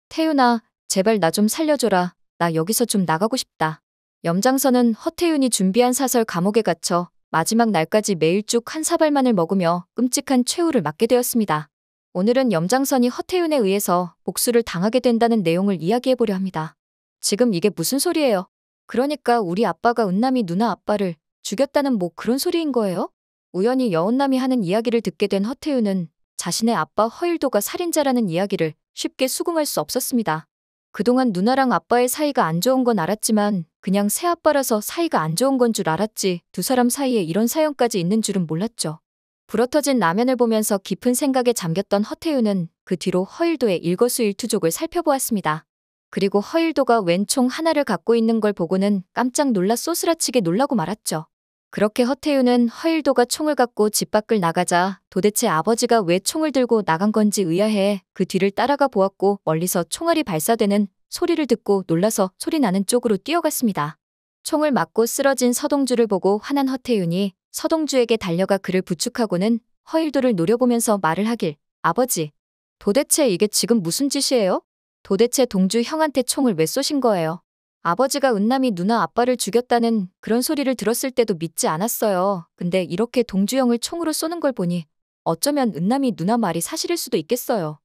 태윤아, 제발 나 좀 살려줘라. 나 여기서 좀 나가고 싶다. 염장선은 허태윤이 준비한 사설 감옥에 갇혀 마지막 날까지 매일 쭉 한 사발만을 먹으며 끔찍한 최후를 맞게 되었습니다. 오늘은 염장선이 허태윤에 의해서 복수를 당하게 된다는 내용을 이야기해보려 합니다. 지금 이게 무슨 소리예요? 그러니까 우리 아빠가 은남이 누나 아빠를 죽였다는 뭐 그런 소리인 거예요? 우연히 여운남이 하는 이야기를 듣게 된 허태윤은 자신의 아빠 허일도가 살인자라는 이야기를 쉽게 수긍할 수 없었습니다. 그동안 누나랑 아빠의 사이가 안 좋은 건 알았지만 그냥 새아빠라서 사이가 안 좋은 건 줄 알았지 두 사람 사이에 이런 사연까지 있는 줄은 몰랐죠. 불어터진 라면을 보면서 깊은 생각에 잠겼던 허태윤은 그 뒤로 허일도의 일거수일투족을 살펴보았습니다. 그리고 허일도가 웬 총 하나를 갖고 있는 걸 보고는 깜짝 놀라 쏘스라치게 놀라고 말았죠. 그렇게 허태윤은 허일도가 총을 갖고 집 밖을 나가자 도대체 아버지가 왜 총을 들고 나간 건지 의아해 그 뒤를 따라가 보았고 멀리서 총알이 발사되는 소리를 듣고 놀라서 소리 나는 쪽으로 뛰어갔습니다. 총을 맞고 쓰러진 서동주를 보고 화난 허태윤이 서동주에게 달려가 그를 부축하고는 허일도를 노려보면서 말을 하길, 아버지, 도대체 이게 지금 무슨 짓이에요? 도대체 동주 형한테 총을 왜 쏘신 거예요? 아버지가 은남이 누나 아빠를 죽였다는 그런 소리를 들었을 때도 믿지 않았어요. 근데 이렇게 동주 형을 총으로 쏘는 걸 보니 어쩌면 은남이 누나 말이 사실일 수도 있겠어요.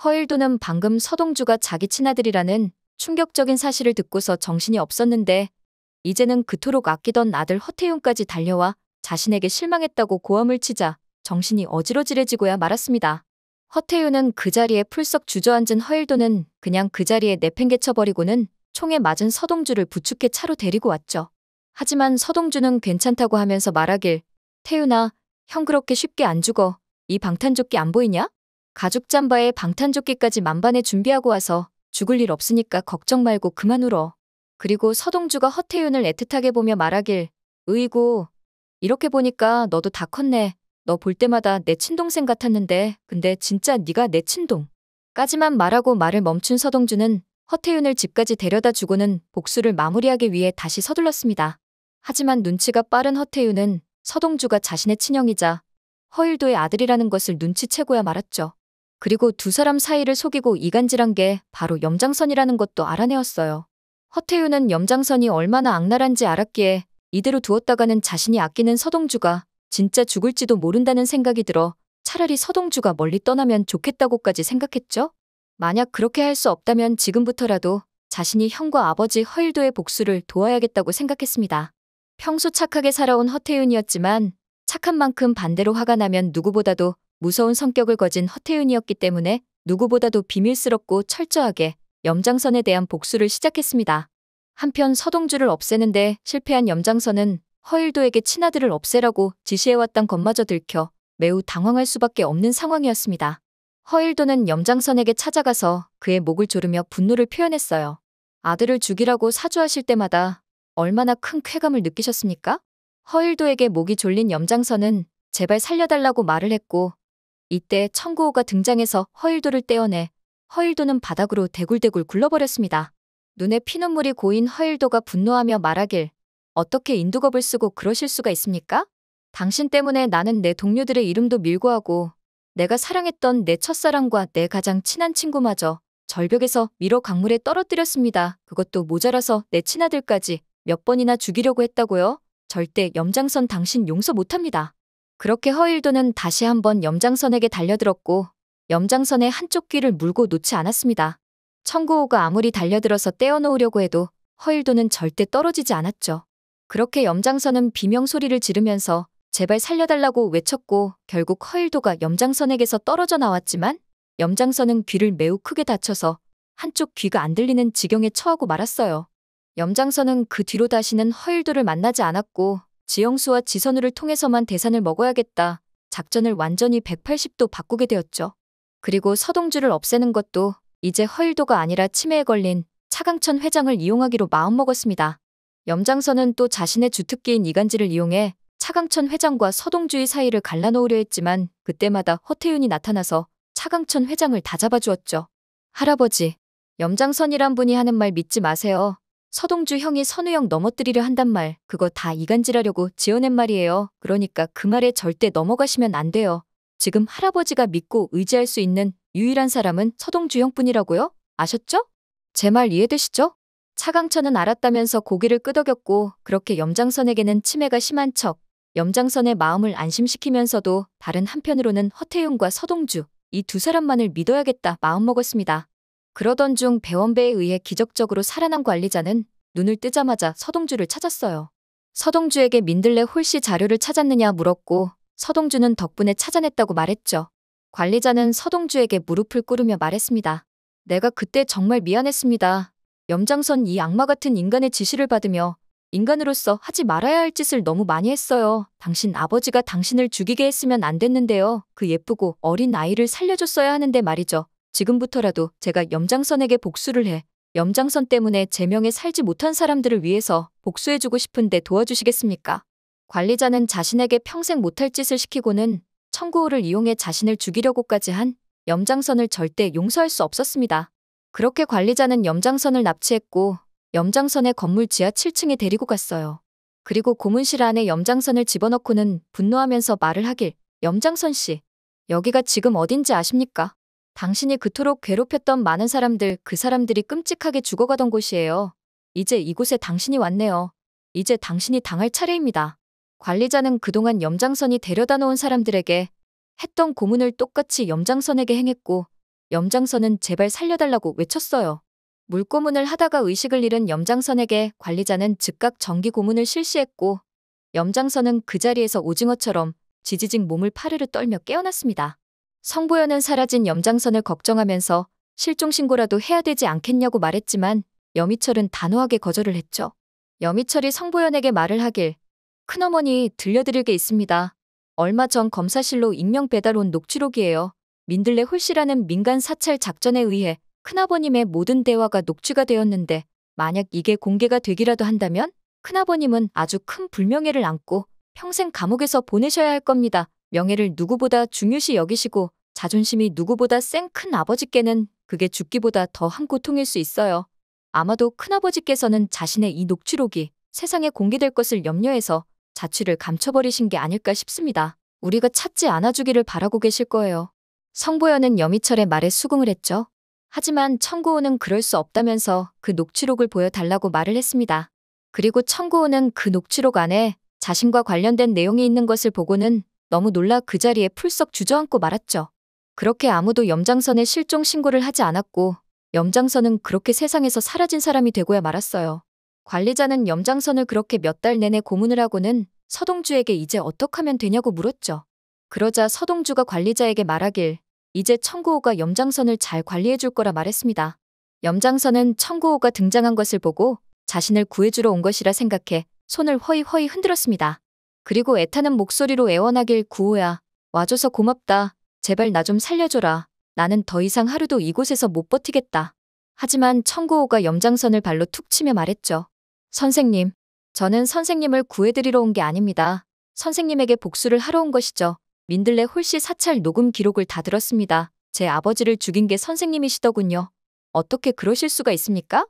허일도는 방금 서동주가 자기 친아들이라는 충격적인 사실을 듣고서 정신이 없었는데 이제는 그토록 아끼던 아들 허태윤까지 달려와 자신에게 실망했다고 고함을 치자 정신이 어지러지해지고야 말았습니다. 허태윤은 그 자리에 풀썩 주저앉은 허일도는 그냥 그 자리에 내팽개쳐버리고는 총에 맞은 서동주를 부축해 차로 데리고 왔죠. 하지만 서동주는 괜찮다고 하면서 말하길, 태윤아, 형 그렇게 쉽게 안 죽어. 이 방탄조끼 안 보이냐? 가죽 잠바에 방탄조끼까지 만반에 준비하고 와서 죽을 일 없으니까 걱정 말고 그만 울어. 그리고 서동주가 허태윤을 애틋하게 보며 말하길, 으이구, 이렇게 보니까 너도 다 컸네. 너 볼 때마다 내 친동생 같았는데 근데 진짜 네가 내 친동. 까지만 말하고 말을 멈춘 서동주는 허태윤을 집까지 데려다 주고는 복수를 마무리하기 위해 다시 서둘렀습니다. 하지만 눈치가 빠른 허태윤은 서동주가 자신의 친형이자 허일도의 아들이라는 것을 눈치채고야 말았죠. 그리고 두 사람 사이를 속이고 이간질한 게 바로 염장선이라는 것도 알아내었어요. 허태윤은 염장선이 얼마나 악랄한지 알았기에 이대로 두었다가는 자신이 아끼는 서동주가 진짜 죽을지도 모른다는 생각이 들어 차라리 서동주가 멀리 떠나면 좋겠다고까지 생각했죠. 만약 그렇게 할 수 없다면 지금부터라도 자신이 형과 아버지 허일도의 복수를 도와야겠다고 생각했습니다. 평소 착하게 살아온 허태윤이었지만 착한 만큼 반대로 화가 나면 누구보다도 무서운 성격을 거진 허태윤이었기 때문에 누구보다도 비밀스럽고 철저하게 염장선에 대한 복수를 시작했습니다. 한편 서동주를 없애는데 실패한 염장선은 허일도에게 친아들을 없애라고 지시해왔던 것마저 들켜 매우 당황할 수밖에 없는 상황이었습니다. 허일도는 염장선에게 찾아가서 그의 목을 조르며 분노를 표현했어요. 아들을 죽이라고 사주하실 때마다 얼마나 큰 쾌감을 느끼셨습니까? 허일도에게 목이 졸린 염장선은 제발 살려달라고 말을 했고 이때 청구호가 등장해서 허일도를 떼어내 허일도는 바닥으로 대굴대굴 굴러버렸습니다. 눈에 피눈물이 고인 허일도가 분노하며 말하길, 어떻게 인두겁을 쓰고 그러실 수가 있습니까? 당신 때문에 나는 내 동료들의 이름도 밀고 하고 내가 사랑했던 내 첫사랑과 내 가장 친한 친구마저 절벽에서 밀어 강물에 떨어뜨렸습니다. 그것도 모자라서 내 친아들까지 몇 번이나 죽이려고 했다고요? 절대 염장선 당신 용서 못합니다. 그렇게 허일도는 다시 한번 염장선에게 달려들었고 염장선의 한쪽 귀를 물고 놓지 않았습니다. 청구호가 아무리 달려들어서 떼어놓으려고 해도 허일도는 절대 떨어지지 않았죠. 그렇게 염장선은 비명소리를 지르면서 제발 살려달라고 외쳤고 결국 허일도가 염장선에게서 떨어져 나왔지만 염장선은 귀를 매우 크게 다쳐서 한쪽 귀가 안 들리는 지경에 처하고 말았어요. 염장선은 그 뒤로 다시는 허일도를 만나지 않았고 지영수와 지선우를 통해서만 대산을 먹어야겠다. 작전을 완전히 180도 바꾸게 되었죠. 그리고 서동주를 없애는 것도 이제 허일도가 아니라 치매에 걸린 차강천 회장을 이용하기로 마음먹었습니다. 염장선은 또 자신의 주특기인 이간질을 이용해 차강천 회장과 서동주의 사이를 갈라놓으려 했지만 그때마다 허태윤이 나타나서 차강천 회장을 다 잡아주었죠. 할아버지, 염장선이란 분이 하는 말 믿지 마세요. 서동주 형이 선우 형 넘어뜨리려 한단 말 그거 다 이간질하려고 지어낸 말이에요. 그러니까 그 말에 절대 넘어가시면 안 돼요. 지금 할아버지가 믿고 의지할 수 있는 유일한 사람은 서동주 형뿐이라고요? 아셨죠? 제 말 이해되시죠? 차강천은 알았다면서 고개를 끄덕였고 그렇게 염장선에게는 치매가 심한 척 염장선의 마음을 안심시키면서도 다른 한편으로는 허태윤과 서동주 이 두 사람만을 믿어야겠다 마음먹었습니다. 그러던 중 배원배에 의해 기적적으로 살아난 관리자는 눈을 뜨자마자 서동주를 찾았어요. 서동주에게 민들레 홀씨 자료를 찾았느냐 물었고 서동주는 덕분에 찾아냈다고 말했죠. 관리자는 서동주에게 무릎을 꿇으며 말했습니다. 내가 그때 정말 미안했습니다. 염장선 이 악마 같은 인간의 지시를 받으며 인간으로서 하지 말아야 할 짓을 너무 많이 했어요. 당신 아버지가 당신을 죽이게 했으면 안 됐는데요. 그 예쁘고 어린 아이를 살려줬어야 하는데 말이죠. 지금부터라도 제가 염장선에게 복수를 해 염장선 때문에 제 명에 살지 못한 사람들을 위해서 복수해주고 싶은데 도와주시겠습니까? 관리자는 자신에게 평생 못할 짓을 시키고는 청구호를 이용해 자신을 죽이려고까지 한 염장선을 절대 용서할 수 없었습니다. 그렇게 관리자는 염장선을 납치했고 염장선의 건물 지하 7층에 데리고 갔어요. 그리고 고문실 안에 염장선을 집어넣고는 분노하면서 말을 하길 염장선 씨, 여기가 지금 어딘지 아십니까? 당신이 그토록 괴롭혔던 많은 사람들, 그 사람들이 끔찍하게 죽어가던 곳이에요. 이제 이곳에 당신이 왔네요. 이제 당신이 당할 차례입니다. 관리자는 그동안 염장선이 데려다 놓은 사람들에게 했던 고문을 똑같이 염장선에게 행했고 염장선은 제발 살려달라고 외쳤어요. 물고문을 하다가 의식을 잃은 염장선에게 관리자는 즉각 전기 고문을 실시했고 염장선은 그 자리에서 오징어처럼 지지직 몸을 파르르 떨며 깨어났습니다. 성보현은 사라진 염장선을 걱정하면서 실종신고라도 해야 되지 않겠냐고 말했지만 염희철은 단호하게 거절을 했죠. 염희철이 성보현에게 말을 하길 큰어머니 들려드릴 게 있습니다. 얼마 전 검사실로 익명 배달 온 녹취록이에요. 민들레 홀씨라는 민간 사찰 작전에 의해 큰아버님의 모든 대화가 녹취가 되었는데 만약 이게 공개가 되기라도 한다면 큰아버님은 아주 큰 불명예를 안고 평생 감옥에서 보내셔야 할 겁니다. 명예를 누구보다 중요시 여기시고 자존심이 누구보다 센 큰아버지께는 그게 죽기보다 더한 고통일 수 있어요. 아마도 큰아버지께서는 자신의 이 녹취록이 세상에 공개될 것을 염려해서 자취를 감춰버리신 게 아닐까 싶습니다. 우리가 찾지 않아주기를 바라고 계실 거예요. 성보현은 염희철의 말에 수긍을 했죠. 하지만 청구호는 그럴 수 없다면서 그 녹취록을 보여달라고 말을 했습니다. 그리고 청구호는 그 녹취록 안에 자신과 관련된 내용이 있는 것을 보고는 너무 놀라 그 자리에 풀썩 주저앉고 말았죠. 그렇게 아무도 염장선의 실종 신고를 하지 않았고 염장선은 그렇게 세상에서 사라진 사람이 되고야 말았어요. 관리자는 염장선을 그렇게 몇 달 내내 고문을 하고는 서동주에게 이제 어떡하면 되냐고 물었죠. 그러자 서동주가 관리자에게 말하길 이제 청구호가 염장선을 잘 관리해줄 거라 말했습니다. 염장선은 청구호가 등장한 것을 보고 자신을 구해주러 온 것이라 생각해 손을 허이허이 흔들었습니다. 그리고 애타는 목소리로 애원하길 구호야, 와줘서 고맙다. 제발 나 좀 살려줘라. 나는 더 이상 하루도 이곳에서 못 버티겠다. 하지만 청구호가 염장선을 발로 툭 치며 말했죠. 선생님, 저는 선생님을 구해드리러 온 게 아닙니다. 선생님에게 복수를 하러 온 것이죠. 민들레 홀씨 사찰 녹음 기록을 다 들었습니다. 제 아버지를 죽인 게 선생님이시더군요. 어떻게 그러실 수가 있습니까?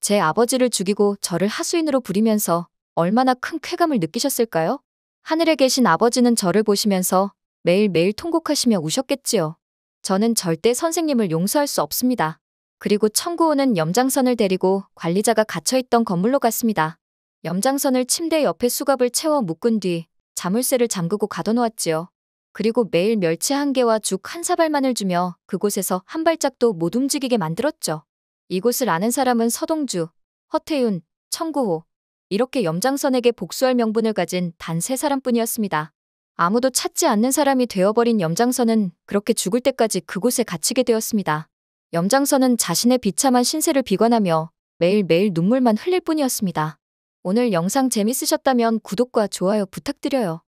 제 아버지를 죽이고 저를 하수인으로 부리면서 얼마나 큰 쾌감을 느끼셨을까요? 하늘에 계신 아버지는 저를 보시면서 매일매일 통곡하시며 우셨겠지요. 저는 절대 선생님을 용서할 수 없습니다. 그리고 청구호는 염장선을 데리고 관리자가 갇혀있던 건물로 갔습니다. 염장선을 침대 옆에 수갑을 채워 묶은 뒤 자물쇠를 잠그고 가둬놓았지요. 그리고 매일 멸치 한 개와 죽 한 사발만을 주며 그곳에서 한 발짝도 못 움직이게 만들었죠. 이곳을 아는 사람은 서동주, 허태윤, 청구호, 이렇게 염장선에게 복수할 명분을 가진 단 3사람뿐이었습니다. 아무도 찾지 않는 사람이 되어버린 염장선은 그렇게 죽을 때까지 그곳에 갇히게 되었습니다. 염장선은 자신의 비참한 신세를 비관하며 매일매일 눈물만 흘릴 뿐이었습니다. 오늘 영상 재밌으셨다면 구독과 좋아요 부탁드려요.